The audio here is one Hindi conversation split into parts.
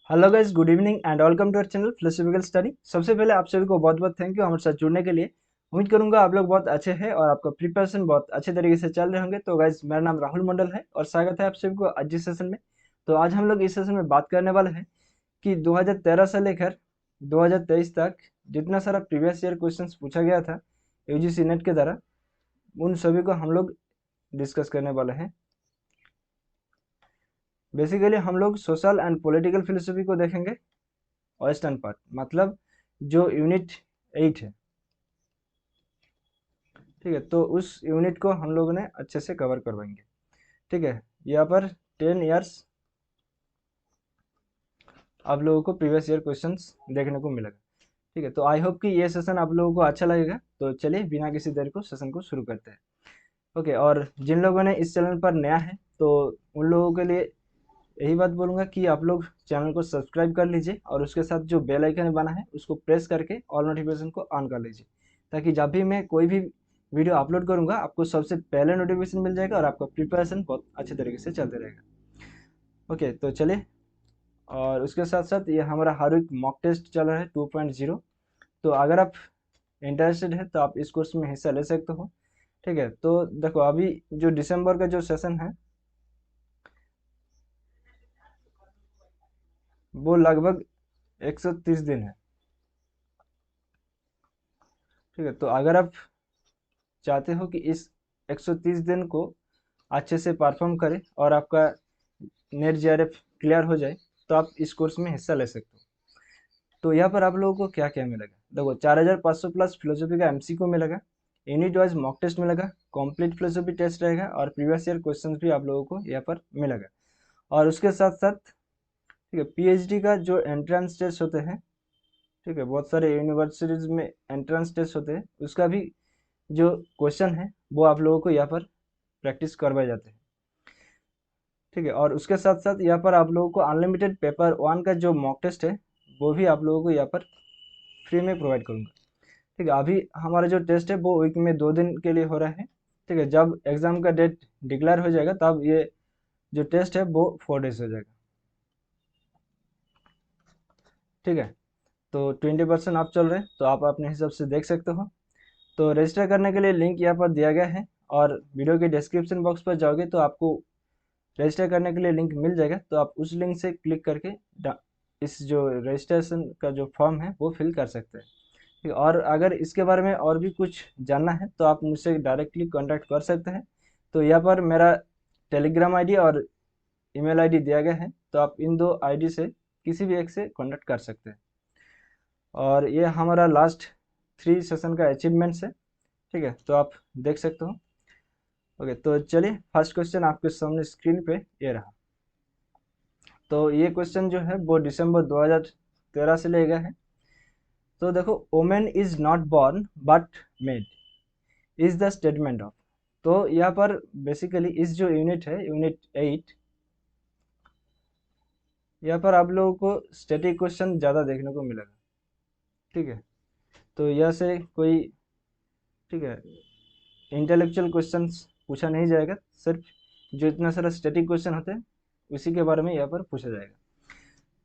Hello guys, good evening and welcome to our channel philosophical study. सबसे पहले आप सभी को बहुत बहुत थैंक यू हमारे साथ जुड़ने के लिए। उम्मीद करूंगा आप लोग बहुत अच्छे हैं और आपका प्रिपरेशन बहुत अच्छे तरीके से चल रहे होंगे। तो गाइस, मेरा नाम राहुल मंडल है और स्वागत है आप सभी को आज इस सेशन में। तो आज हम लोग इस सेशन में बात करने वाले हैं कि 2013 से लेकर 2023 तक जितना सारा प्रीवियस ईयर क्वेश्चंस पूछा गया था यूजीसी नेट के द्वारा, उन सभी को हम लोग डिस्कस करने वाले हैं। बेसिकली हम लोग सोशल एंड पॉलिटिकल फिलोसफी को देखेंगे, वेस्टर्न पार्ट मतलब जो यूनिट 8 है। ठीक है, तो उस यूनिट को हम लोगों ने अच्छे से कवर करवाएंगे। ठीक है, यहाँ पर 10 इयर्स आप लोगों को प्रीवियस ईयर क्वेश्चंस देखने को मिलेगा। ठीक है, तो आई होप कि ये सेशन आप लोगों को अच्छा लगेगा। तो चलिए बिना किसी देर को सेशन को शुरू करते हैं। ओके, और जिन लोगों ने इस चैनल पर नया है तो उन लोगों के लिए यही बात बोलूँगा कि आप लोग चैनल को सब्सक्राइब कर लीजिए और उसके साथ जो बेल आइकन बना है उसको प्रेस करके ऑल नोटिफिकेशन को ऑन कर लीजिए, ताकि जब भी मैं कोई भी वीडियो अपलोड करूँगा आपको सबसे पहले नोटिफिकेशन मिल जाएगा और आपका प्रिपरेशन बहुत अच्छे तरीके से चलते रहेगा। ओके, तो चलिए, और उसके साथ साथ ये हमारा हर वीक मॉक टेस्ट चल रहा है 2.0। तो अगर आप इंटरेस्टेड है तो आप इस कोर्स में हिस्सा ले सकते हो। ठीक है, तो देखो अभी जो दिसंबर का जो सेशन है वो लगभग 130 दिन है। ठीक है, तो अगर आप चाहते हो कि इस 130 दिन को अच्छे से परफॉर्म करें और आपका नेट जेआरएफ क्लियर हो जाए तो आप इस कोर्स में हिस्सा ले सकते हो। तो यहाँ पर आप लोगों को क्या क्या मिलेगा, देखो 4500 प्लस फिलोसफी का एमसीक्यू मिलेगा, यूनिट वाइज मॉक टेस्ट मिलेगा, कंप्लीट फिलोसफी टेस्ट रहेगा और प्रीवियस ईयर क्वेश्चंस भी आप लोगों को यहाँ पर मिलेगा। और उसके साथ साथ ठीक है, पीएचडी का जो एंट्रेंस टेस्ट होते हैं, ठीक है, बहुत सारे यूनिवर्सिटीज में एंट्रेंस टेस्ट होते हैं, उसका भी जो क्वेश्चन है वो आप लोगों को यहाँ पर प्रैक्टिस करवाए जाते हैं। ठीक है, और उसके साथ साथ यहाँ पर आप लोगों को अनलिमिटेड पेपर 1 का जो मॉक टेस्ट है वो भी आप लोगों को यहाँ पर फ्री में प्रोवाइड करूँगा। ठीक है, अभी हमारा जो टेस्ट है वो वीक में 2 दिन के लिए हो रहा है। ठीक है, जब एग्ज़ाम का डेट डिक्लेयर हो जाएगा तब ये जो टेस्ट है वो 4 डेज हो जाएगा। ठीक है, तो 20% आप चल रहे हैं तो आप अपने हिसाब से देख सकते हो। तो रजिस्टर करने के लिए लिंक यहाँ पर दिया गया है और वीडियो के डिस्क्रिप्शन बॉक्स पर जाओगे तो आपको रजिस्टर करने के लिए लिंक मिल जाएगा। तो आप उस लिंक से क्लिक करके इस जो रजिस्ट्रेशन का जो फॉर्म है वो फिल कर सकते हैं। ठीक है, और अगर इसके बारे में और भी कुछ जानना है तो आप मुझसे डायरेक्टली कांटेक्ट कर सकते हैं। तो यहाँ पर मेरा टेलीग्राम आईडी और ईमेल आईडी दिया गया है, तो आप इन दो आईडी से किसी भी एक से कांटेक्ट कर सकते हैं। और ये हमारा लास्ट 3 सेशन का अचीवमेंट्स है। ठीक है, तो आप देख सकते हो। ओके, तो चलिए फर्स्ट क्वेश्चन आपके सामने स्क्रीन पे ये रहा। तो ये क्वेश्चन जो है वो दिसंबर 2013 से लिया गया है। तो देखो, women is not born but made is the statement of. तो यहाँ पर बेसिकली इस जो यूनिट है यूनिट 8, यहाँ पर आप लोगों को स्टैटिक क्वेश्चन ज़्यादा देखने को मिलेगा। ठीक है, तो यह से कोई, ठीक है, इंटेलेक्चुअल क्वेश्चंस पूछा नहीं जाएगा, सिर्फ जो इतना सारा स्टैटिक क्वेश्चन होते हैं उसी के बारे में यहाँ पर पूछा जाएगा।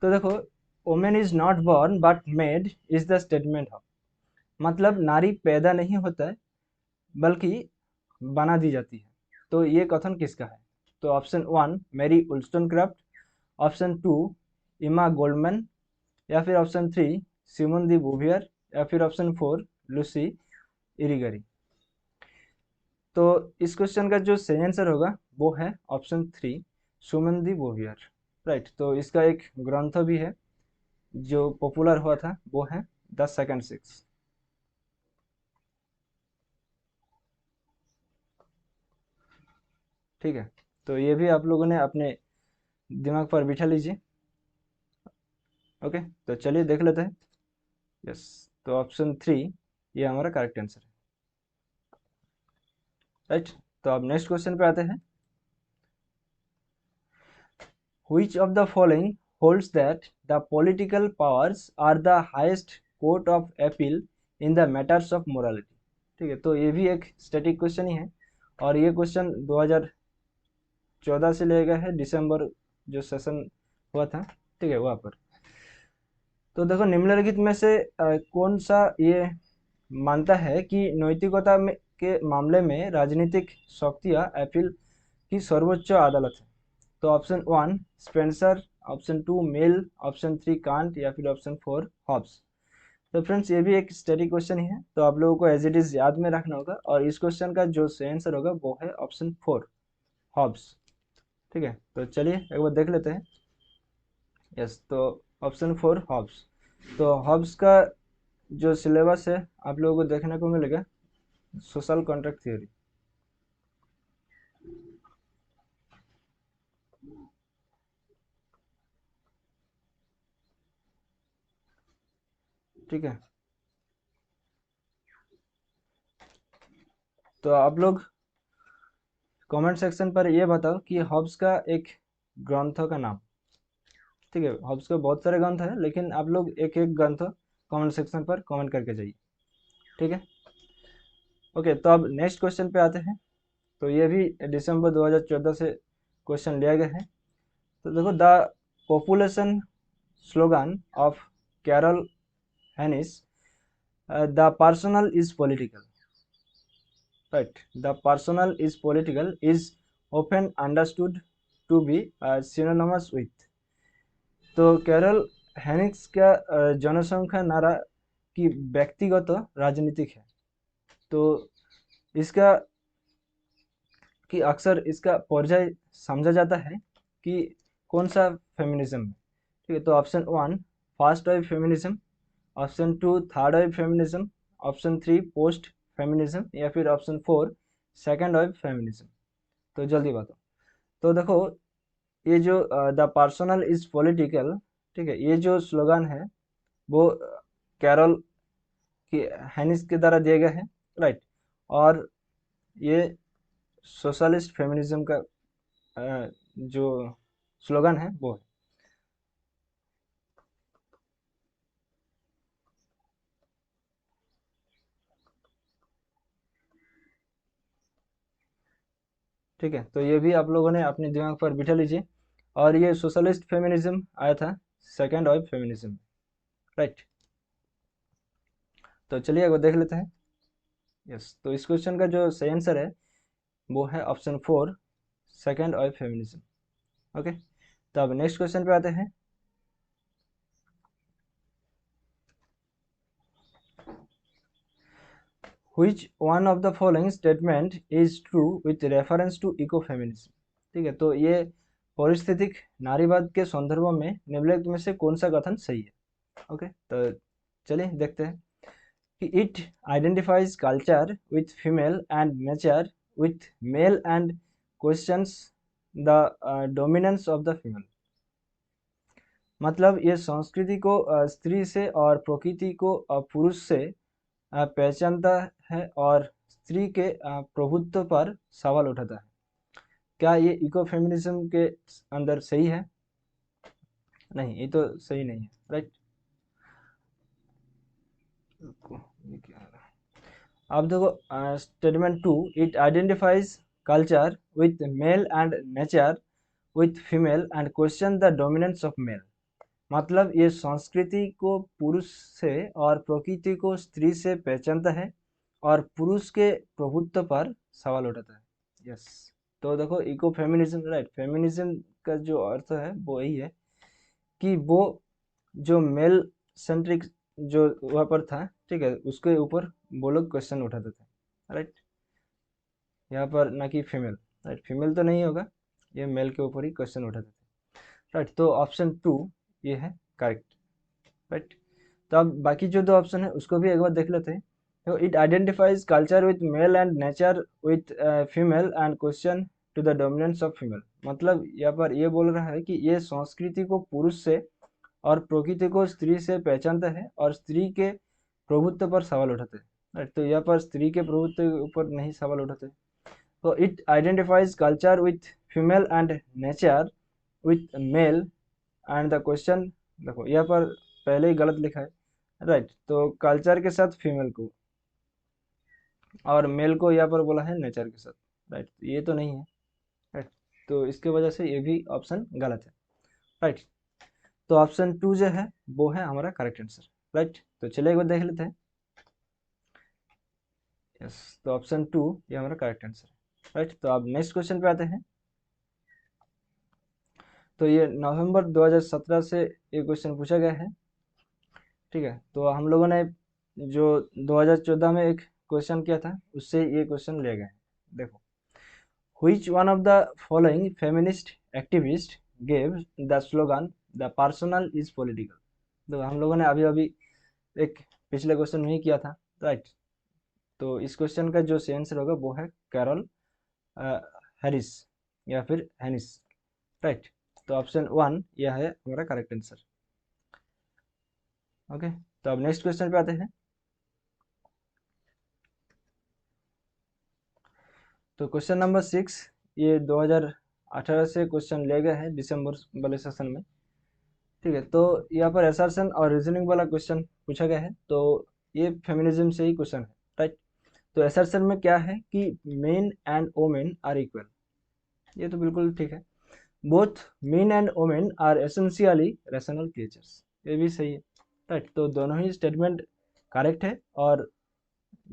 तो देखो, women is not born but made is the statement of, मतलब नारी पैदा नहीं होता है बल्कि बना दी जाती है। तो ये कथन किसका है? तो ऑप्शन 1 मैरी उल्स्टोनक्राफ्ट, ऑप्शन 2 इमा गोल्डमैन, या फिर ऑप्शन 3 सिमोन दी बुवियर, या फिर ऑप्शन 4 लूसी इरिगरी। तो इस क्वेश्चन का जो सही आंसर होगा वो है ऑप्शन 3 सुमन दी बोवियर। राइट, तो इसका एक ग्रंथ भी है जो पॉपुलर हुआ था, वो है द सेकंड सेक्स। ठीक है, तो ये भी आप लोगों ने अपने दिमाग पर बिठा लीजिए। ओके, तो चलिए देख लेते हैं। यस, तो ऑप्शन 3 ये हमारा करेक्ट आंसर है। राइट, तो अब नेक्स्ट क्वेश्चन पे आते हैं। Which of the following holds that the political powers are the highest court of appeal in the matters of morality? ठीक है, तो ये भी एक स्टैटिक क्वेश्चन ही है और ये क्वेश्चन 2014 से लिया गया है, दिसंबर जो सेशन हुआ था, ठीक है, वहाँ पर। तो देखो निम्नलिखित में से कौन सा ये मानता है कि नैतिकता में के मामले में राजनीतिक शक्तियाँ अपील की सर्वोच्च अदालत है। तो option 1 Spencer, option 2 mill, option 3 can't या फिर ऑप्शन 4 हॉब्स। तो फ्रेंड्स ये भी एक स्टडी क्वेश्चन ही है, तो आप लोगों को एज इट इज याद में रखना होगा, और इस क्वेश्चन का जो सही आंसर होगा वो है ऑप्शन 4 हॉब्स। ठीक है, तो चलिए एक बार देख लेते हैं। यस, तो ऑप्शन 4 हॉब्स। तो हॉब्स का जो सिलेबस है आप लोगों को देखने को मिलेगा सोशल कॉन्ट्रैक्ट थ्योरी। ठीक है, तो आप लोग कमेंट सेक्शन पर ये बताओ कि हॉब्स का एक ग्रंथ का नाम। ठीक है, हॉब्स के बहुत सारे ग्रंथ है, लेकिन आप लोग एक एक ग्रंथ कमेंट सेक्शन पर कमेंट करके जाइए। ठीक है, ओके, तो अब नेक्स्ट क्वेश्चन पे आते हैं। तो ये भी दिसंबर 2014 से क्वेश्चन लिया गया है। तो देखो, the population slogan of Carol Hanisch, the personal is political, right? The personal is political is often understood to be synonymous with। तो कैरल हेनिक्स का जनसंख्या नारा की व्यक्तिगत राजनीतिक है। तो इसका कि अक्सर इसका परिचय समझा जाता है कि कौन सा फेमिनिज्म है। ठीक है, तो option 1 first wave feminism, option 2 third wave feminism, option 3 post feminism या फिर ऑप्शन 4 सेकंड वेव फेमिनिज्म। तो जल्दी बताओ। तो देखो, ये जो द पर्सनल इज पॉलिटिकल, ठीक है, ये जो स्लोगन है वो कैरल की हैनिस के द्वारा दिया गया है, राइट। और ये सोशलिस्ट फेमिनिज्म का जो स्लोगन है वो है। ठीक है, तो ये भी आप लोगों ने अपने दिमाग पर बिठा लीजिए। और ये सोशलिस्ट फेमिनिज्म आया था सेकेंड वेव फेमिनिज्म, राइट। तो चलिए वो देख लेते हैं। यस, तो इस क्वेश्चन का जो सही आंसर है वो है option 4 second wave feminism. Okay, तो अब नेक्स्ट क्वेश्चन पे आते हैं। Which one of the following statement is true with reference to ecofeminism? ठीक है, तो ये परिस्थितिक नारीवाद के संदर्भ में निम्नलिखित में से कौन सा कथन सही है। ओके, तो चलिए देखते हैं कि it identifies culture with female and nature with male and questions the dominance of the female. मतलब ये संस्कृति को स्त्री से और प्रकृति को पुरुष से पहचानता है और स्त्री के प्रभुत्व पर सवाल उठाता है। क्या ये इको फेमिनिज्म के अंदर सही है? नहीं, ये तो सही नहीं है, राइट। ये क्या आ रहा है? अब देखो statement 2 it identifies culture with male and nature with female and question the dominance of male. मतलब ये संस्कृति को पुरुष से और प्रकृति को स्त्री से पहचानता है और पुरुष के प्रभुत्व पर सवाल उठाता है। यस, तो देखो इको फेमिनिज्म, राइट, फेमिनिज्म का जो अर्थ है वो यही है कि वो जो मेल सेंट्रिक जो वहाँ पर था, ठीक है, उसके ऊपर वो लोग क्वेश्चन उठाते थे, राइट। यहाँ पर ना कि फीमेल, राइट, फीमेल तो नहीं होगा, ये मेल के ऊपर ही क्वेश्चन उठाते थे, राइट। तो ऑप्शन 2 ये है करेक्ट, राइट। तो अब बाकी जो दो ऑप्शन है उसको भी एक बार देख लेते हैं। तो it identifies culture with male and nature with female and question to the dominance of female. मतलब यहाँ पर ये बोल रहा है कि ये संस्कृति को पुरुष से और प्रकृति को स्त्री से पहचानता है और स्त्री के प्रभुत्व पर सवाल उठाते हैं, राइट। तो यहाँ पर स्त्री के प्रभुत्व के ऊपर नहीं सवाल उठाते। तो it identifies culture with female and nature with male and the question, देखो यहाँ पर पहले ही गलत लिखा है, राइट। तो कल्चर के साथ फीमेल को और मेल को यहाँ पर बोला है नेचर के साथ, राइट। ये तो नहीं है, राइट। तो इसके वजह से ये भी ऑप्शन गलत है, राइट। तो ऑप्शन 2 जो है वो है हमारा करेक्ट आंसर, राइट। तो चलिए एक बार देख लेते हैं। यस, तो ऑप्शन 2 ये हमारा करेक्ट आंसर है, राइट। तो अब नेक्स्ट क्वेश्चन पे आते हैं। तो ये नवंबर 2017 से ये क्वेश्चन पूछा गया है, ठीक है। तो हम लोगों ने जो 2014 में एक क्वेश्चन किया था उससे ये क्वेश्चन ले गए हैं। देखो, which one of the following feminist activist gave the slogan the personal is political। तो हम लोगों ने अभी अभी एक पिछले क्वेश्चन में ही किया था, राइट। तो इस क्वेश्चन का जो सही आंसर होगा वो है कैरल हैरिस या फिर हैनिस, राइट। तो ऑप्शन 1 यह है हमारा करेक्ट आंसर। ओके, तो अब नेक्स्ट क्वेश्चन पे आते हैं। तो क्वेश्चन नंबर 6 ये 2018 से क्वेश्चन ले गए हैं दिसंबर वाले सेशन में, ठीक है। तो यहाँ पर असर्शन और रीजनिंग वाला क्वेश्चन पूछा गया है, तो ये फेमिनिज्म से ही क्वेश्चन है, राइट। तो असर्शन में क्या है कि men and women are equal, ये तो बिल्कुल ठीक है। Both men and women are essentially rational creatures, ये भी सही है, राइट। तो दोनों ही स्टेटमेंट करेक्ट है और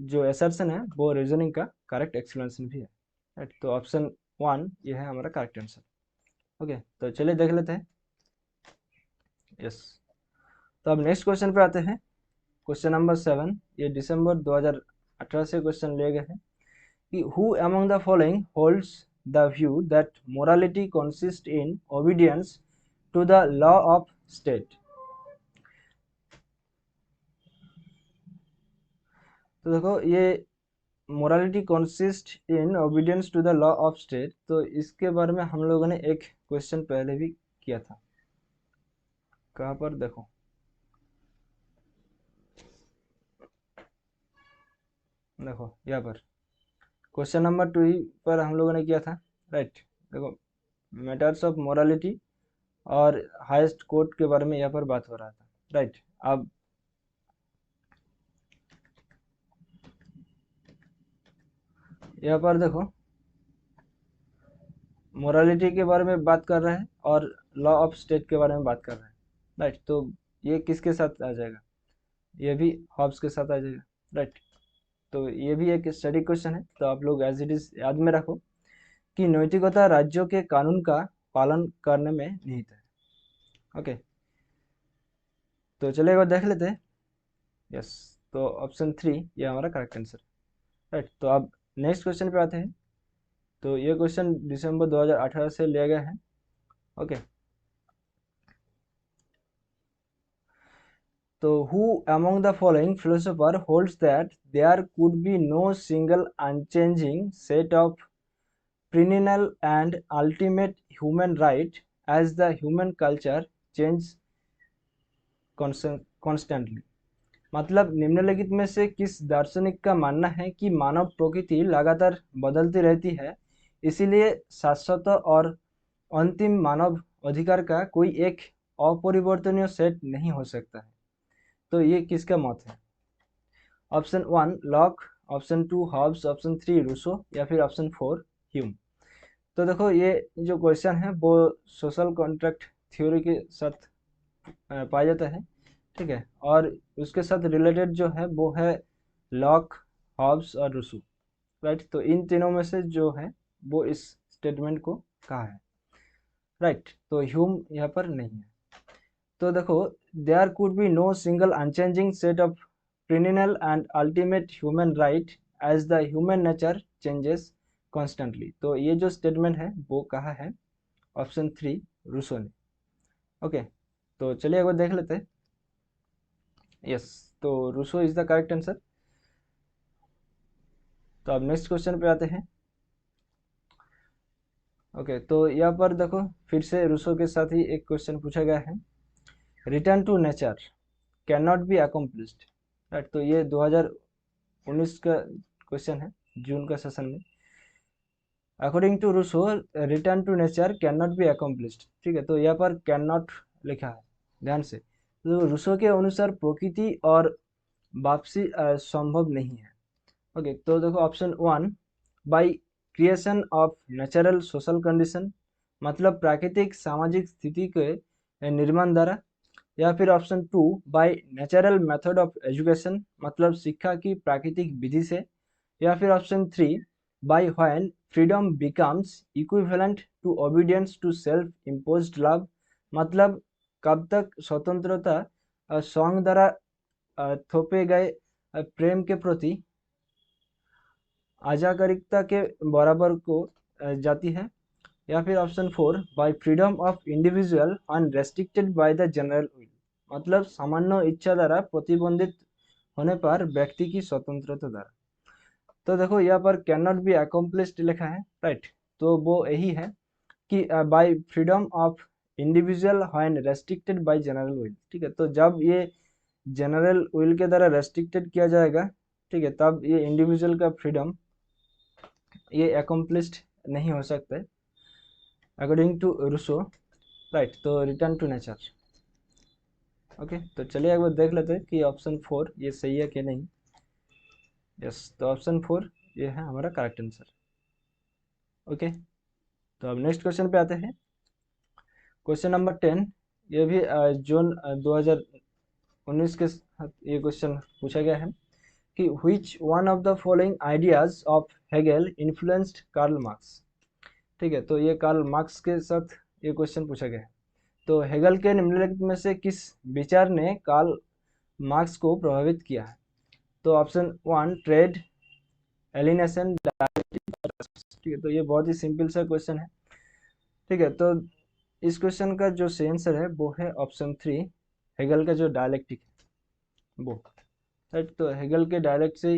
जो असर्शन है वो रीजनिंग का करेक्ट एक्सप्लेनेशन भी है, राइट। तो ऑप्शन 1 ये है हमारा करेक्ट आंसर। ओके, तो चलिए देख लेते हैं। यस, तो अब नेक्स्ट क्वेश्चन पे आते हैं। क्वेश्चन नंबर 7 ये दिसंबर 2018 से क्वेश्चन ले गए हैं कि who among the following holds the view that morality consist in obedience to the law of state. तो देखो, ये morality consist in obedience to the law of state, तो इसके बारे में हम लोगों ने एक क्वेश्चन पहले भी किया था। कहाँ पर देखो, देखो यहाँ पर क्वेश्चन नंबर 2 पर हम लोगों ने किया था, राइट। देखो, मैटर्स ऑफ मोरालिटी और हाईएस्ट कोर्ट के बारे में यहाँ पर बात हो रहा था, राइट। अब यहाँ पर देखो, मोरालिटी के बारे में बात कर रहे हैं और लॉ ऑफ स्टेट के बारे में बात कर रहे हैं, राइट। तो ये किसके साथ आ जाएगा? ये भी हॉब्स के साथ आ जाएगा, राइट। तो ये भी एक स्टडी क्वेश्चन है, तो आप लोग एज इट इज याद में रखो कि नैतिकता राज्यों के कानून का पालन करने में निहित है। ओके, तो चलिए एक बार देख लेते हैं। यस, तो ऑप्शन 3 ये हमारा करेक्ट आंसर, राइट। तो अब नेक्स्ट क्वेश्चन पे आते हैं। तो ये क्वेश्चन दिसंबर 2018 से लिया गया है। ओके, तो who among the following philosopher holds that there could be no single unchanging set of perennial and ultimate human right as the human culture changes constantly। मतलब निम्नलिखित में से किस दार्शनिक का मानना है कि मानव प्रकृति लगातार बदलती रहती है, इसीलिए शाश्वत और अंतिम मानव अधिकार का कोई एक अपरिवर्तनीय सेट नहीं हो सकता है। तो ये किसका मत है? Option 1 Locke, option 2 Hobbes, option 3 Rousseau या फिर ऑप्शन 4 ह्यूम। तो देखो, ये जो क्वेश्चन है वो सोशल कॉन्ट्रैक्ट थ्योरी के साथ पाया जाता है, ठीक है। और उसके साथ रिलेटेड जो है वो है लॉक, हॉब्स और रूसो, राइट। तो इन तीनों में से जो है वो इस स्टेटमेंट को कहा है, राइट। तो ह्यूम यहाँ पर नहीं है। तो देखो, there could be no single unchanging set of perennial and ultimate human right as the human nature changes constantly। तो ये जो स्टेटमेंट है वो कहा है ऑप्शन 3 रूसो ने। ओके, तो चलिए एक बार देख लेते हैं। यस, तो Rousseau is the correct answer. तो अब नेक्स्ट क्वेश्चन पे आते हैं। ओके, तो यहाँ पर देखो, फिर से रूसो के साथ ही एक क्वेश्चन पूछा गया है। Return to nature can not be accomplished, right. तो ये 2019 का क्वेश्चन है, जून का सेशन में। According to Rousseau return to nature can not be accomplished, ठीक है। तो यहाँ पर कैन नॉट लिखा है, ध्यान से। तो रूसो के अनुसार प्रकृति और वापसी संभव नहीं है। ओके, तो देखो option 1 by creation of natural social condition, मतलब प्राकृतिक सामाजिक स्थिति के निर्माण द्वारा, या फिर option 2 by natural method of education, मतलब शिक्षा की प्राकृतिक विधि से, या फिर option 3 by when freedom becomes equivalent to obedience to self imposed law, मतलब कब तक स्वतंत्रता संघ द्वारा थोपे गए प्रेम के प्रति आजाकारिकता के बराबर को जाती है, या फिर option 4 by freedom of individual unrestricted by the general will, मतलब सामान्य इच्छा द्वारा प्रतिबंधित होने पर व्यक्ति की स्वतंत्रता द्वारा। तो देखो यहाँ पर कैन नॉट बी अकम्प्लिश्ड लिखा है, राइट, तो वो यही है कि by freedom of individual when restricted by general will, ठीक है। तो जब ये जनरल विल के द्वारा रेस्ट्रिक्टेड किया जाएगा, ठीक है, तब ये इंडिविजुअल का फ्रीडम ये अकम्प्लिश्ड नहीं हो सकता है अकॉर्डिंग टू रूसो, राइट। तो रिटर्न टू नेचर। ओके, तो चलिए एक बार देख लेते हैं कि ऑप्शन 4 ये सही है कि नहीं। यस, तो ऑप्शन 4 ये है हमारा करेक्ट आंसर। ओके, तो अब नेक्स्ट क्वेश्चन पे आते हैं। क्वेश्चन नंबर 10, ये भी जून 2019 के साथ ये क्वेश्चन पूछा गया है कि which one of the following ideas of Hegel influenced Karl Marx, ठीक है। तो ये कार्ल मार्क्स के साथ ये क्वेश्चन पूछा गया है। तो हेगल के निम्नलिखित में से किस विचार ने कार्ल मार्क्स को प्रभावित किया है। तो ऑप्शन 1 ट्रेड, एलिनेशन, ठीक है। तो ये बहुत ही सिंपल सा क्वेश्चन है, ठीक है। तो इस क्वेश्चन का जो सही आंसर है वो है ऑप्शन 3, हेगल का जो डायलेक्टिक है वो, राइट। तो हेगल के डायलेक्ट से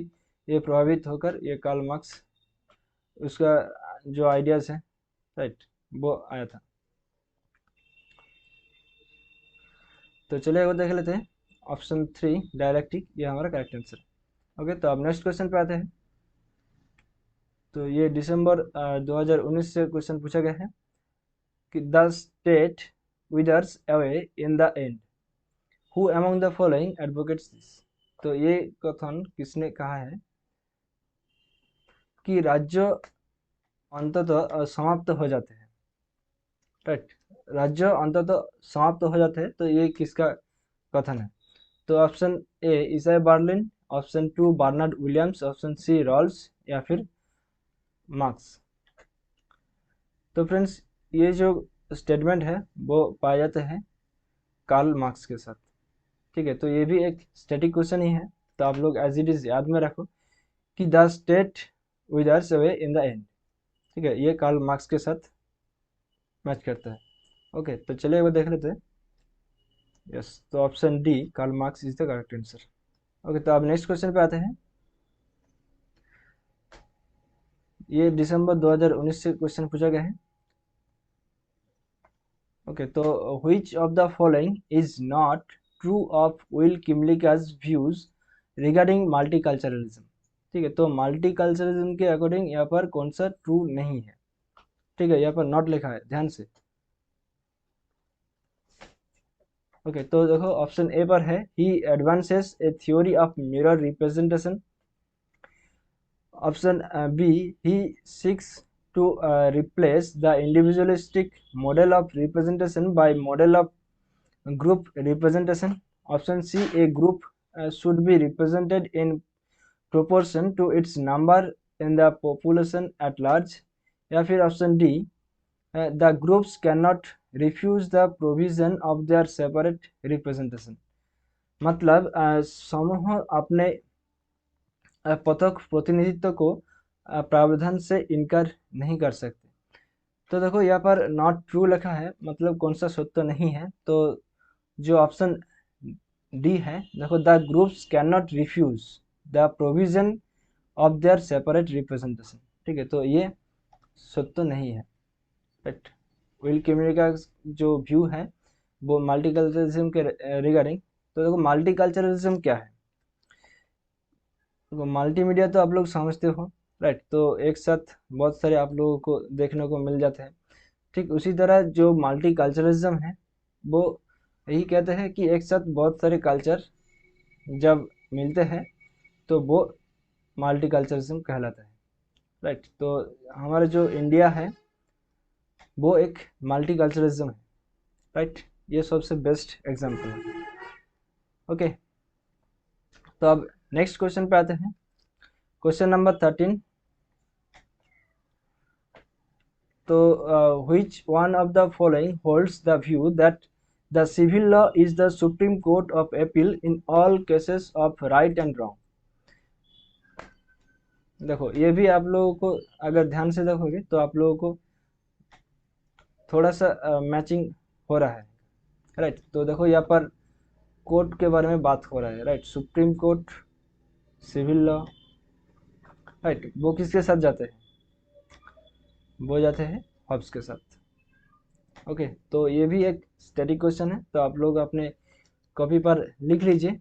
ये प्रभावित होकर ये कार्ल मार्क्स उसका जो आइडियाज है, राइट, वो आया था। तो चलिए वो देख लेते हैं। ऑप्शन 3 डायलेक्टिक ये हमारा करेक्ट आंसर। ओके, तो अब नेक्स्ट क्वेश्चन पे आते हैं। तो ये दिसंबर 2019 से क्वेश्चन पूछा गया है कि the state withers away in the end, who among the following advocates this. तो ये कथन किसने कहा है कि राज्य अंततः समाप्त हो जाते हैं, राइट, राज्य अंततः समाप्त हो जाते हैं। तो ये किसका कथन है। तो option A Isaiah Berlin, option 2 Bernard Williams, option C Rawls, या फिर मार्क्स। तो फ्रेंड्स ये जो स्टेटमेंट है वो पाए जाते हैं कार्ल मार्क्स के साथ, ठीक है। तो ये भी एक स्टैटिक क्वेश्चन ही है, तो आप लोग एज इट इज याद में रखो कि the state withers away in the end, ठीक है, ये कार्ल मार्क्स के साथ मैच करता है। ओके, तो चलिए वो देख लेते हैं। यस, तो option D Karl Marx is the correct answer. Okay, तो अब नेक्स्ट क्वेश्चन पे आते हैं। ये दिसंबर 2019 से क्वेश्चन पूछा गया है। ओके, तो which of the following is not true of Will Kymlicka's views regarding multiculturalism, ठीक है। तो मल्टीकल्चरलिज्म के अकॉर्डिंग यहाँ पर कौन सा ट्रू नहीं है, ठीक है, यहाँ पर नॉट लिखा है, ध्यान से। ओके, तो देखो ऑप्शन ए पर है he advances a theory of mirror representation, option B he seeks to replace the individualistic model of representation by model of group representation, option C a group should be represented in proportion to its number in the population at large, या फिर option D the groups cannot refuse the provision of their separate representation, मतलब समूह अपने पृथक प्रतिनिधित्व को प्रावधान से इनकार नहीं कर सकते। तो देखो यहाँ पर नॉट ट्रू लिखा है, मतलब कौन सा सत्य नहीं है। तो जो ऑप्शन डी है, देखो the groups can not refuse the provision of their separate representation, ठीक है, तो ये सत्य नहीं है, राइट। विल किमरी का जो व्यू है वो मल्टीकल्चरलिज्म के रिगार्डिंग। तो देखो मल्टीकल्चरलिज्म क्या है, तो मल्टीमीडिया तो आप लोग समझते हो, राइट। तो एक साथ बहुत सारे आप लोगों को देखने को मिल जाते हैं, ठीक उसी तरह जो मल्टीकल्चरलिज्म है वो यही कहते हैं कि एक साथ बहुत सारे कल्चर जब मिलते हैं तो वो मल्टीकल्चरलिज्म कहलाता है, राइट। तो हमारा जो इंडिया है वो एक मल्टीकल्चरलिज्म है, राइट। ये सबसे बेस्ट एग्जाम्पल है। ओके, तो अब नेक्स्ट क्वेश्चन पे आते हैं। Question number 13। तो which one of the following holds the view that the civil law is the supreme court of appeal in all cases of right and wrong? देखो, ये भी आप लोगों को अगर ध्यान से देखोगे तो आप लोगों को थोड़ा सा मैचिंग हो रहा है, राइट। तो देखो यहाँ पर कोर्ट के बारे में बात हो रहा है, right. Supreme court, civil law, right. वो किसके साथ जाते हैं? वो जाते हैं हॉब्स के साथ। ओके, तो ये भी एक स्टैटिक क्वेश्चन है, तो आप लोग अपने कॉपी पर लिख लीजिए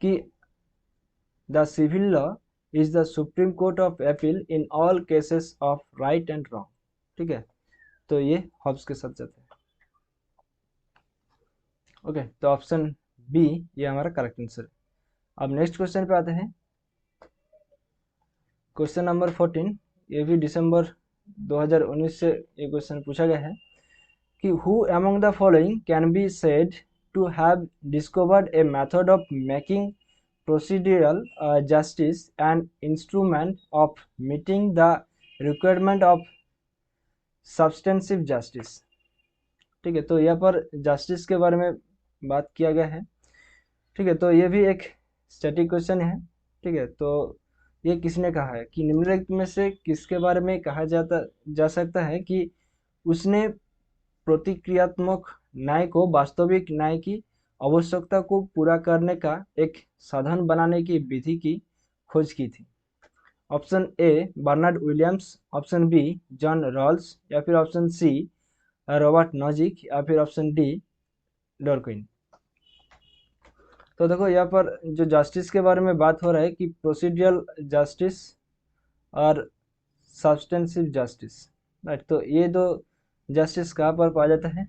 कि the civil law is the supreme court of appeal in all cases of right and wrong. ठीक है, तो ये हॉब्स के साथ जाते हैं। ओके, तो ऑप्शन बी ये हमारा करेक्ट आंसर है। अब नेक्स्ट क्वेश्चन पे आते हैं। क्वेश्चन नंबर 14, ये भी दिसंबर 2019 से ये क्वेश्चन पूछा गया है कि who among the following can be said to have discovered a method of making procedural justice an instrument of meeting the requirement of substantive justice? ठीक है, तो यहाँ पर जस्टिस के बारे में बात किया गया है। ठीक है, तो ये भी एक स्टैटिक क्वेश्चन है। ठीक है, तो ये किसने कहा है कि निम्नलिखित में से किसके बारे में कहा जा सकता है कि उसने प्रतिक्रियात्मक न्याय को वास्तविक न्याय की आवश्यकता को पूरा करने का एक साधन बनाने की विधि की खोज की थी? Option A Bernard Williams, option B John Rawls, या फिर ऑप्शन सी रॉबर्ट नॉजिक, या फिर ऑप्शन डी डॉर्किन। तो देखो, यहाँ पर जो जस्टिस के बारे में बात हो रहा है कि प्रोसीडियल जस्टिस और सब्सटेंसिव जस्टिस, राइट। तो ये दो जस्टिस कहाँ पर पाया जाता है?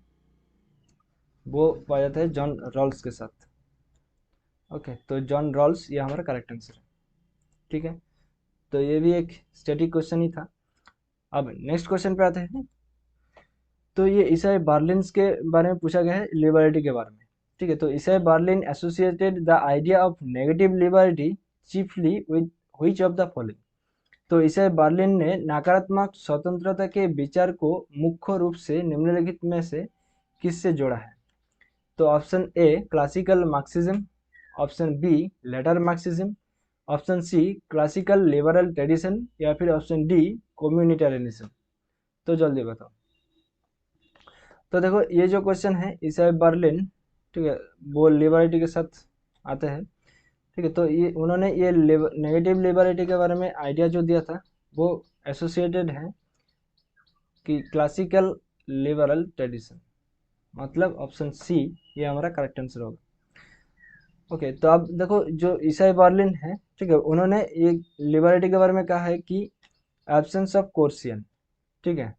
वो पाया जाता है जॉन रॉल्स के साथ। ओके, तो जॉन रॉल्स ये हमारा करेक्ट आंसर है। ठीक है, तो ये भी एक स्टैटिक क्वेश्चन ही था। अब नेक्स्ट क्वेश्चन पे आते हैं। तो ये ईसाई बार्लिन्स के बारे में पूछा गया है, लिबर्टी के बारे में। ठीक है, तो ईसाई Berlin associated the idea of negative liberty chiefly with which of the following? तो ईसाई बार्लिन ने नकारात्मक स्वतंत्रता के विचार को मुख्य रूप से निम्नलिखित में से किससे जोड़ा है? तो option A classical Marxism, option B later Marxism, option C classical liberal tradition, या फिर ऑप्शन डी कम्युनिटेरियनिज्म। तो जल्दी बताओ। तो देखो, ये जो क्वेश्चन है ईसाई बर्लिन, ठीक है, वो लिबर्टी के साथ आते हैं। ठीक है, तो ये उन्होंने ये नेगेटिव लिबर्टी के बारे में आइडिया जो दिया था वो एसोसिएटेड है कि क्लासिकल लिबरल ट्रेडिशन, मतलब ऑप्शन सी ये हमारा करेक्ट आंसर होगा। ओके, तो अब देखो, जो ईसाई बर्लिन है, ठीक है, उन्होंने ये लिबर्टी के बारे में कहा है कि एब्सेंस ऑफ कोर्सियन। ठीक है,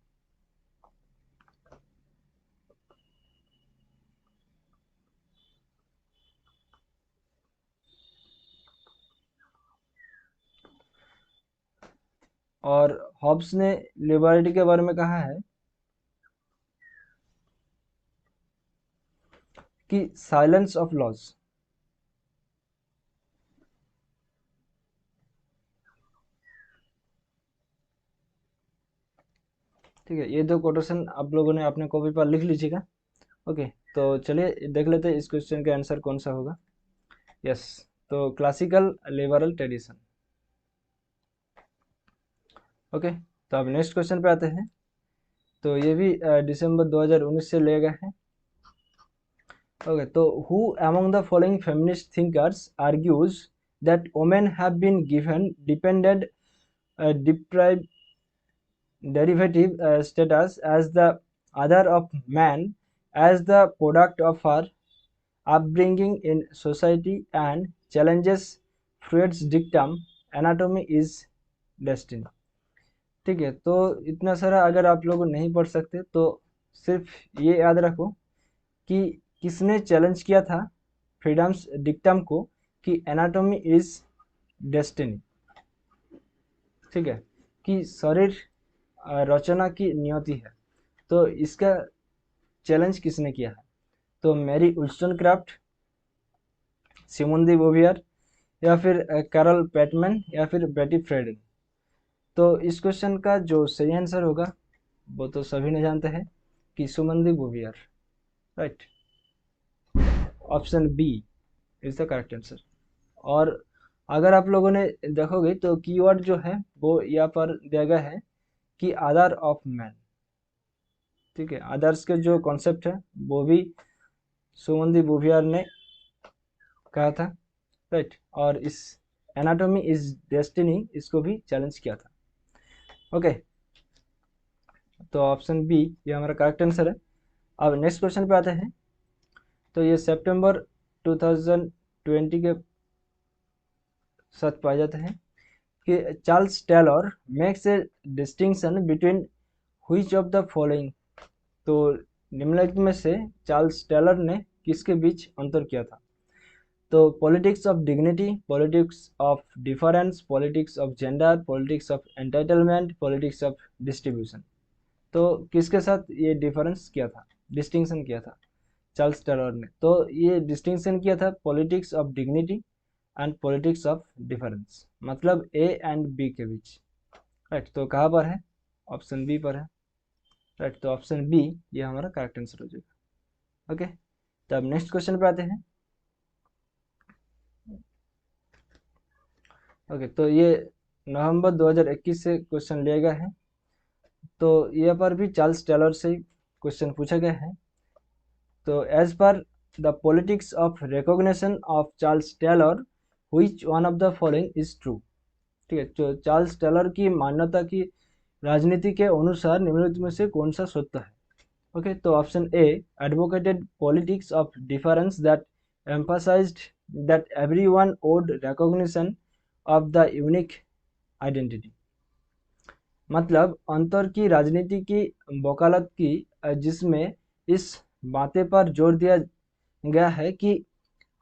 और हॉब्स ने लिबर्टी के बारे में कहा है कि साइलेंस ऑफ लॉज। ठीक है, ये दो कोटेशन आप लोगों ने अपने कॉपी पर लिख लीजिएगा। ओके, तो चलिए देख लेते हैं इस क्वेश्चन का आंसर कौन सा होगा। यस, तो क्लासिकल लिबरल ट्रेडिशन। ओके, तो अब नेक्स्ट क्वेश्चन पे आते हैं। तो ये भी दिसंबर 2019 से लिया गया है। ओके, तो who among the following feminist thinkers argues that women have been given dependent deprived derivative status as the other of man as the product of her upbringing in society and challenges Freud's dictum anatomy is destiny? ठीक है, तो इतना सारा अगर आप लोग नहीं पढ़ सकते तो सिर्फ ये याद रखो कि किसने चैलेंज किया था फ्रीडम्स डिक्टम को कि एनाटॉमी इज डेस्टिनी। ठीक है, कि शरीर रचना की नियति है। तो इसका चैलेंज किसने किया है? तो मैरी उल्स्टनक्राफ्ट, सिमोन दी बोवियर, या फिर कैरल पैटमैन, या फिर बेटी फ्रेडन। तो इस क्वेश्चन का जो सही आंसर होगा वो तो सभी ने जानते हैं कि Simone de Beauvoir, right. Option B is the correct answer. और अगर आप लोगों ने देखोगे तो कीवर्ड जो है वो यहाँ पर दिया गया है कि आधार ऑफ मैन, ठीक है। आदर्श के जो कॉन्सेप्ट है वो भी सुमन दी बोवियर ने कहा था, राइट। और इस एनाटॉमी इज डेस्टिनी इसको भी चैलेंज किया था, ओके। तो ऑप्शन बी ये हमारा करेक्ट आंसर है। अब नेक्स्ट क्वेश्चन पे आते हैं। तो ये सितंबर 2020 के साथ पाए जाते हैं कि Charles Taylor makes a distinction between which of the following. तो निम्नलिखित में से चार्ल्स टेलर ने किसके बीच अंतर किया था? तो politics of dignity, politics of difference, politics of gender, politics of entitlement, politics of distribution. तो किसके साथ ये डिफरेंस किया था, डिस्टिंक्शन किया था चार्ल्स टेलर ने? तो ये डिस्टिंक्शन किया था politics of dignity and politics of difference, मतलब ए एंड बी के बीच, राइट। तो कहाँ पर है? ऑप्शन बी पर है, राइट। तो ऑप्शन बी ये हमारा करेक्ट आंसर हो जाएगा, ओके। तो अब नेक्स्ट क्वेश्चन पे आते हैं। ओके, तो ये नवंबर 2021 से क्वेश्चन लिया गया है। तो यहाँ पर भी चार्ल्स टेलर से क्वेश्चन पूछा गया है। तो as per the politics of recognition of Charles Taylor which one of the following is true, ठीक है। तो चार्ल्स टेलर की मान्यता की राजनीति के अनुसार निम्नलिखित में से कौन सा सत्य है? ओके, तो option A advocated politics of difference that emphasized that everyone owed recognition of the unique identity, मतलब अंतर की राजनीति की वकालत की जिसमें इस बातें पर जोर दिया गया है कि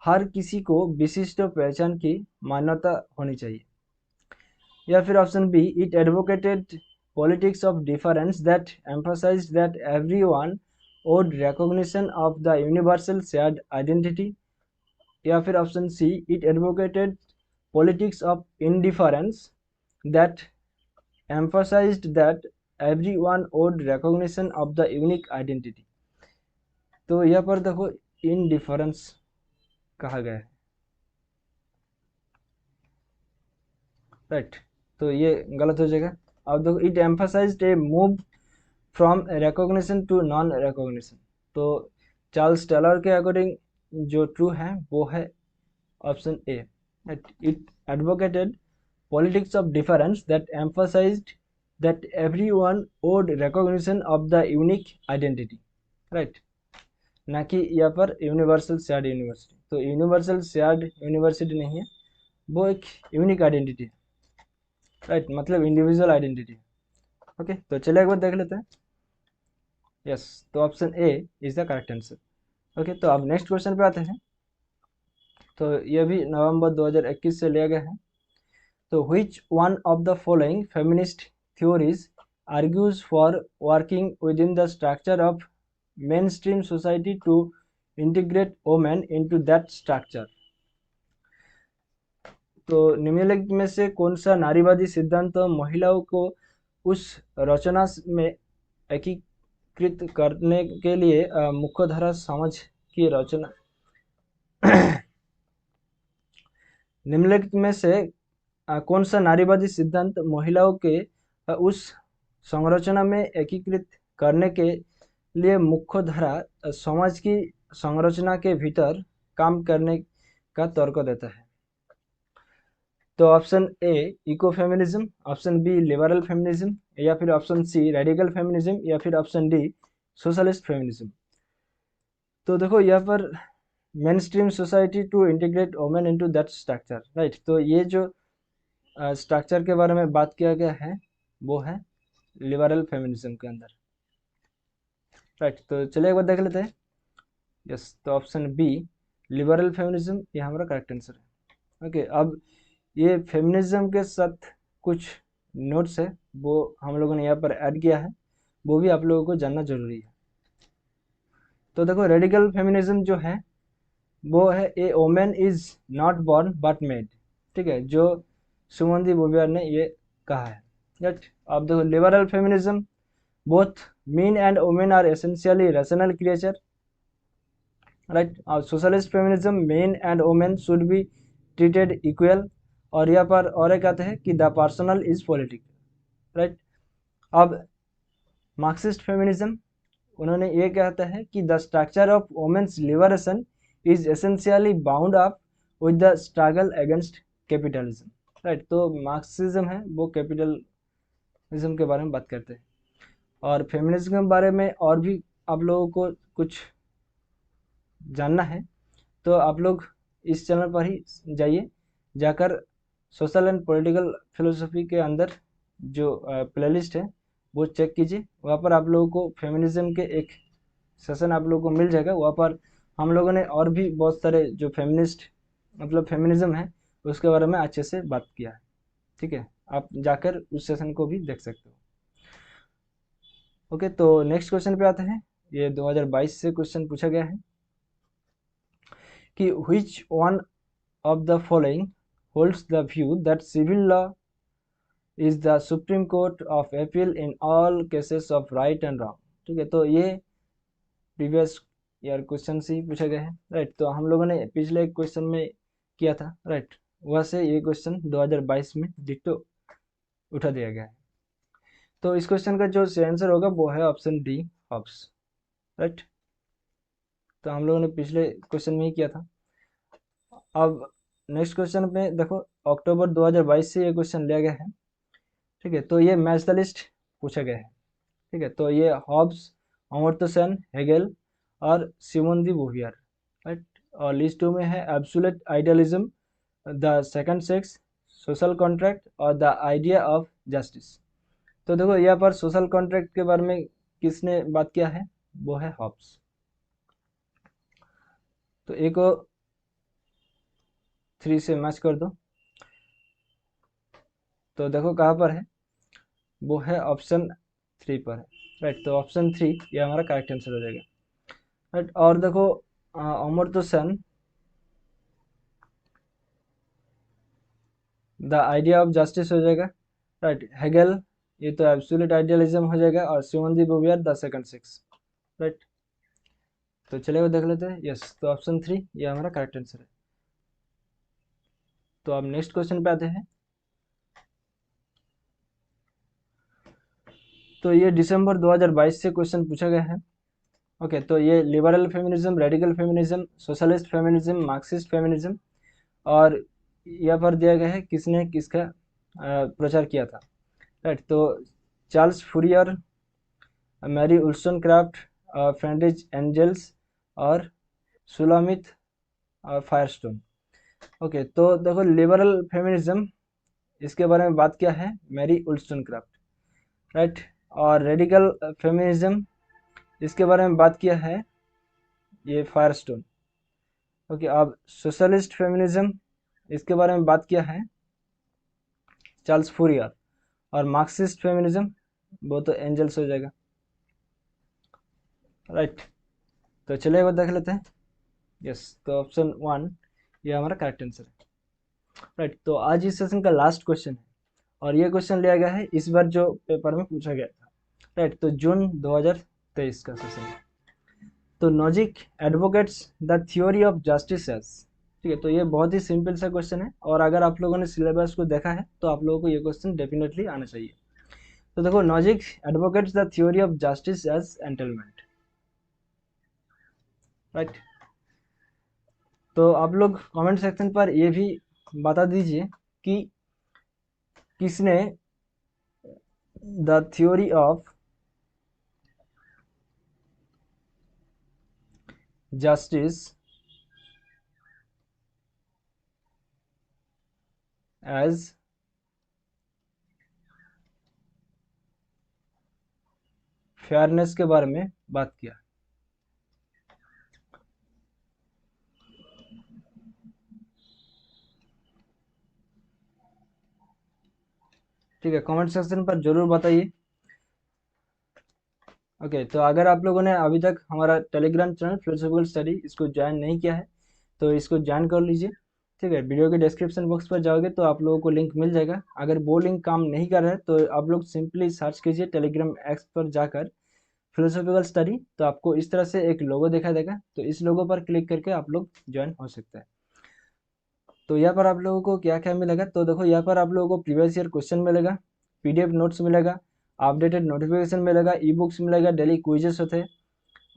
हर किसी को विशिष्ट पहचान की मान्यता होनी चाहिए। या फिर option B it advocated politics of difference that emphasized that everyone owed recognition of the universal shared identity। या फिर option see it advocated politics of indifference that emphasized that everyone owed recognition of the unique identity। तो यहाँ पर देखो इनडिफरेंस कहा गया है, राइट। तो ये गलत हो जाएगा। अब देखो it emphasized a move from recognition to non recognition. तो चार्ल्स टेलर के अकॉर्डिंग जो ट्रू है वो है option A, it advocated politics of difference that emphasized that everyone owed recognition of the unique identity, right। ना कि यहाँ पर यूनिवर्सल शेयर्ड यूनिवर्सिटी। तो यूनिवर्सल शेयर्ड यूनिवर्सिटी नहीं है, वो एक यूनिक आइडेंटिटी है, राइट, मतलब इंडिविजुअल आइडेंटिटी है, ओके। तो चलिए एक बार देख लेते हैं। यस, तो option A is the correct answer, okay. तो अब नेक्स्ट क्वेश्चन पे आते हैं। तो ये भी नवंबर 2021 से लिया गया है। तो which one of the following feminist theories argues for working within the structure of mainstream society to integrate women into that structure? तो निम्नलिखित में से कौन सा नारीवादी सिद्धांत महिलाओं को उस रचना में एकीकृत करने के लिए मुख्यधारा समाज की रचना निम्नलिखित में से कौन सा नारीवादी सिद्धांत महिलाओं के उस संरचना में एकीकृत करने के लिए मुख्यधारा समाज की संरचना के भीतर काम करने का तर्क देता है? तो option A eco feminism, option B liberal feminism, या फिर ऑप्शन सी रेडिकल फेमिनिज्म, या फिर ऑप्शन डी सोशलिस्ट फेमिनिज्म। तो देखो यहाँ पर mainstream society to integrate women into that structure, right. तो ये जो स्ट्रक्चर के बारे में बात किया गया है वो है लिबरल फेमिनिज्म के अंदर, राइट। तो चलिए एक बार देख लेते हैं। यस, तो ऑप्शन बी लिबरल फेमिनिज्म ये हमारा करेक्ट आंसर है, ओके। अब ये फेमिनिज्म के साथ कुछ नोट्स है वो हम लोगों ने यहाँ पर ऐड किया है, वो भी आप लोगों को जानना जरूरी है। तो देखो रेडिकल फेमिनिज्म जो है वो है a women is not born but made, ठीक है, जो सुमन दी बोवियर ने ये कहा है। राइट। अब देखो liberal feminism, both men and women are essentially rational creature. Right. और socialist feminism, men and women should be treated equal. और यहाँ पर और एक आता है कि the personal is political. Right. अब मार्क्सिस्ट फेमिनिज्म, उन्होंने ये कहता है कि the structure of women's liberation is essentially bound up with the struggle against capitalism. Right. तो मार्क्सिज्म है वो कैपिटलिज्म के बारे में बात करते हैं। और फेमिनिज्म के बारे में और भी आप लोगों को कुछ जानना है तो आप लोग इस चैनल पर ही जाइए, जाकर सोशल एंड पॉलिटिकल फिलोसफी के अंदर जो प्लेलिस्ट है वो चेक कीजिए। वहाँ पर आप लोगों को फेमिनिज्म के एक सेशन आप लोगों को मिल जाएगा। वहाँ पर हम लोगों ने और भी बहुत सारे जो फेमिनिज्म है उसके बारे में अच्छे से बात किया है। ठीक है, आप जाकर उस सेशन को भी देख सकते हो। ओके, तो नेक्स्ट क्वेश्चन पे आते हैं। ये 2022 से क्वेश्चन पूछा गया है कि which one of the following holds the view that civil law is the supreme court of appeal in all cases of right and wrong। ठीक है, तो ये प्रीवियस ईयर क्वेश्चन से ही पूछा गया है। राइट। तो हम लोगों ने पिछले क्वेश्चन में किया था। राइट। वह से ये क्वेश्चन 2022 में डिट्टो उठा दिया गया है। तो इस क्वेश्चन का जो आंसर होगा वो है ऑप्शन डी, हॉब्स। राइट। तो हम लोगों ने पिछले क्वेश्चन में ही किया था। अब नेक्स्ट क्वेश्चन पे देखो, अक्टूबर 2022 से ये क्वेश्चन लिया गया है। ठीक है, तो ये मैच द लिस्ट पूछा गया है। ठीक है, तो ये हॉब्स, अमर्त्य सेन, हेगेल और सिमोन दी बोवियर। राइट। और लिस्ट 2 में है absolute idealism, the second sex, social contract और द आइडिया ऑफ जस्टिस। तो देखो यहाँ पर सोशल कॉन्ट्रैक्ट के बारे में किसने बात किया है, वो है हॉब्स। तो एक को 3 से मैच कर दो। तो देखो कहाँ पर है, वो है ऑप्शन 3 पर है। राइट। तो ऑप्शन 3 ये हमारा करेक्ट आंसर हो जाएगा। राइट। और देखो Amartya Sen, the idea of justice हो जाएगा। राइट। हेगेल, ये तो एब्सोल्यूट आइडियलिज्म हो जाएगा। और Simone de Beauvoir, the second sex. Right. तो चलिए वो देख लेते हैं। यस, तो ऑप्शन 3 ये हमारा करेक्ट आंसर है। तो अब नेक्स्ट क्वेश्चन पे आते हैं। तो ये दिसंबर 2022 से क्वेश्चन पूछा गया है। ओके, तो ये liberal feminism, radical feminism, socialist feminism, Marxist feminism और यहाँ पर दिया गया है किसने किसका प्रचार किया था। राइट। तो Charles Fourier, Mary Wollstonecraft, Friedrich Engels और सुलामित फायरस्टोन। ओके, तो देखो लिबरल फेमिनिज्म, इसके बारे में बात किया है मैरी उल्सनक्राफ्ट। राइट। और रेडिकल फेमिनिज्म, इसके बारे में बात किया है ये फायरस्टोन। ओके, अब सोशलिस्ट फेमिनिज्म, इसके बारे में बात किया है चार्ल्स फूरियर। और मार्क्सिस्ट फेमिनिज्म, वो तो एंजल्स हो जाएगा। राइट। तो चलिए वो देख लेते हैं। यस, तो ऑप्शन 1 ये हमारा करेक्ट आंसर है। राइट। तो आज इस सेशन का लास्ट क्वेश्चन है और ये क्वेश्चन लिया गया है इस बार जो पेपर में पूछा गया था। राइट। तो जून 2023 का सेशन है। तो Nozick advocates the theory of justice as. ठीक है, तो ये बहुत ही सिंपल सा क्वेश्चन है और अगर आप लोगों ने सिलेबस को देखा है तो आप लोगों को ये क्वेश्चन डेफिनेटली आना चाहिए। तो देखो, Nozick advocates the theory of justice as entitlement. Right. तो आप लोग कमेंट सेक्शन पर ये भी बता दीजिए कि किसने the theory of justice as fairness के बारे में बात किया। ठीक है, कमेंट सेक्शन पर जरूर बताइए। ओके, तो अगर आप लोगों ने अभी तक हमारा टेलीग्राम चैनल फिलोसॉफिकल स्टडी इसको ज्वाइन नहीं किया है तो इसको ज्वाइन कर लीजिए। ठीक है, वीडियो के डिस्क्रिप्शन बॉक्स पर जाओगे तो आप लोगों को लिंक मिल जाएगा। अगर वो लिंक काम नहीं कर रहा है तो आप लोग सिंपली सर्च कीजिए टेलीग्राम एक्स पर जाकर फिलोसॉफिकल स्टडी, तो आपको इस तरह से एक लोगो दिखाई देगा, तो इस लोगो पर क्लिक करके आप लोग ज्वाइन हो सकते हैं। तो यहाँ पर आप लोगों को क्या क्या मिलेगा, तो देखो यहाँ पर आप लोगों को प्रीवियस ईयर क्वेश्चन मिलेगा, पीडीएफ नोट्स मिलेगा, अपडेटेड नोटिफिकेशन मिलेगा, ई बुक्स मिलेगा, डेली क्विजेस होते हैं,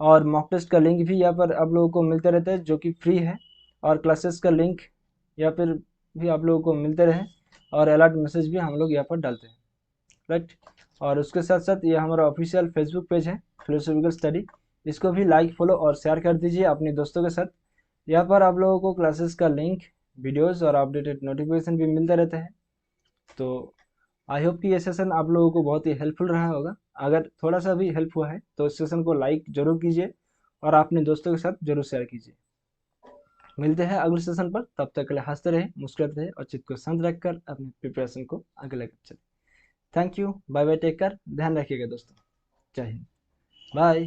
और मॉक टेस्ट का लिंक भी यहाँ पर आप लोगों को मिलते रहता है जो कि फ्री है, और क्लासेस का लिंक या फिर भी आप लोगों को मिलते रहे, और अलर्ट मैसेज भी हम लोग यहाँ पर डालते हैं, राइट। और उसके साथ साथ ये हमारा ऑफिशियल फेसबुक पेज है फिलोसॉफिकल स्टडी, इसको भी लाइक फॉलो और शेयर कर दीजिए अपने दोस्तों के साथ। यहाँ पर आप लोगों को क्लासेस का लिंक, वीडियोस और अपडेटेड नोटिफिकेशन भी मिलते रहते हैं। तो आई होप कि ये सेशन आप लोगों को बहुत ही हेल्पफुल रहा होगा। अगर थोड़ा सा भी हेल्प हुआ है तो इस सेशन को लाइक जरूर कीजिए और अपने दोस्तों के साथ जरूर शेयर कीजिए। मिलते हैं अगले सेशन पर, तब तक के लिए हंसते रहे, मुस्कुराते रहे और चित्त को शांत रखकर अपनी प्रिपरेशन को आगे लेकर चले। Thank you, bye bye, take care, ध्यान रखिएगा दोस्तों। जय हिंद, बाय।